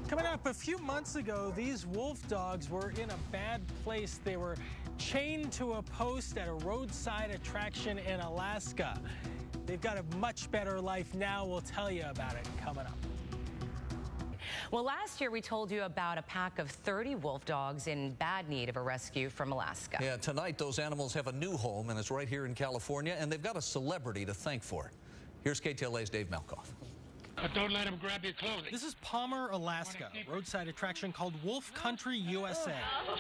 Coming up, a few months ago, these wolf dogs were in a bad place. They were chained to a post at a roadside attraction in Alaska. They've got a much better life now. We'll tell you about it coming up. Well, last year we told you about a pack of 30 wolf dogs in bad need of a rescue from Alaska. Yeah, tonight those animals have a new home, and it's right here in California, and they've got a celebrity to thank for it. Here's KTLA's Dave Malkoff. But don't let him grab your clothing. This is Palmer, Alaska, a roadside attraction called Wolf Country, USA.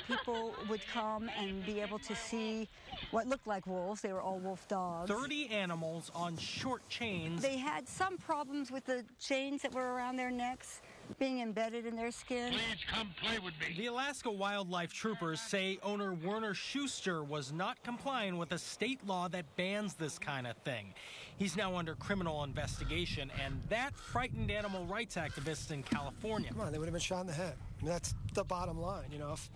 People would come and be able to see what looked like wolves. They were all wolf dogs. 30 animals on short chains. They had some problems with the chains that were around their necks being embedded in their skin. Please come play with me. The Alaska Wildlife Troopers say owner Werner Schuster was not complying with a state law that bans this kind of thing. He's now under criminal investigation, and that frightened animal rights activists in California. Come on, they would have been shot in the head. I mean, that's the bottom line. You know, if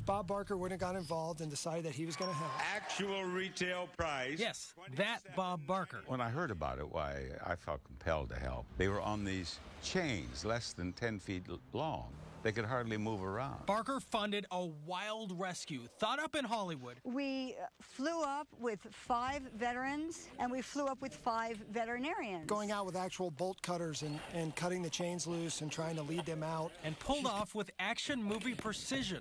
Bob Barker wouldn't have got involved and decided that he was going to help. Actual retail price. Yes, that Bob Barker. When I heard about it, why, I felt compelled to help. They were on these chains less than 10 feet long. They could hardly move around. Barker funded a wild rescue, thought up in Hollywood. We flew up with 5 veterans, and we flew up with 5 veterinarians. Going out with actual bolt cutters and cutting the chains loose and trying to lead them out. And pulled off with action movie precision.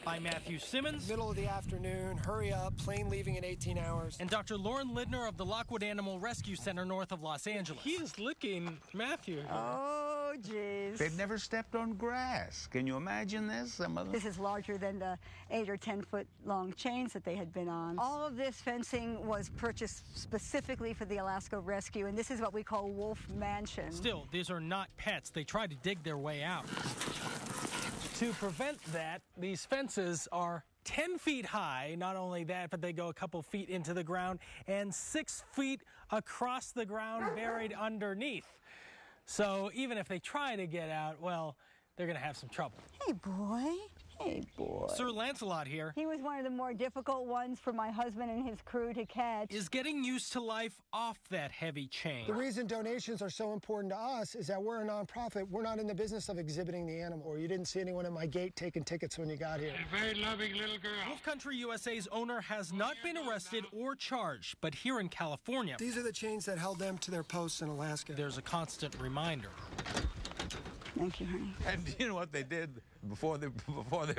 By Matthew Simmons. Middle of the afternoon, hurry up, plane leaving in 18 hours. And Dr. Lauren Lidner of the Lockwood Animal Rescue Center north of Los Angeles. He is licking Matthew. Oh, jeez. They've never stepped on grass. Can you imagine this? Some of them? This is larger than the 8 or 10 foot long chains that they had been on. All of this fencing was purchased specifically for the Alaska Rescue, and this is what we call Wolf Mansion. Still, these are not pets. They try to dig their way out. To prevent that, these fences are 10 feet high. Not only that, but they go a couple feet into the ground and 6 feet across the ground buried underneath. So even if they try to get out, well, they're going to have some trouble. Hey, boy. Hey, boy. Sir Lancelot here. He was one of the more difficult ones for my husband and his crew to catch. Is getting used to life off that heavy chain. The reason donations are so important to us is that we're a nonprofit. We're not in the business of exhibiting the animal, or you didn't see anyone at my gate taking tickets when you got here. A very loving little girl. Wolf Country USA's owner has not been arrested or charged, but here in California, These are the chains that held them to their posts in Alaska. there's a constant reminder. Thank you, honey. And you know what they did before they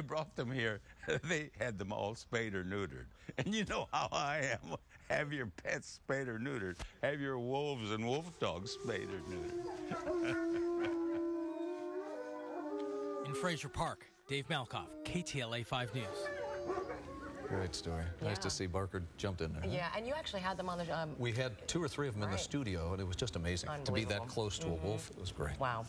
brought them here? They had them all spayed or neutered. And you know how I am. Have your pets spayed or neutered. Have your wolves and wolf dogs spayed or neutered. In Fraser Park, Dave Malkoff, KTLA 5 News. Great story. Nice to see Barker jumped in there. Yeah, and you actually had them on the... We had 2 or 3 of them in the Right. studio, and it was just amazing to be that close to a wolf. It was great. Wow.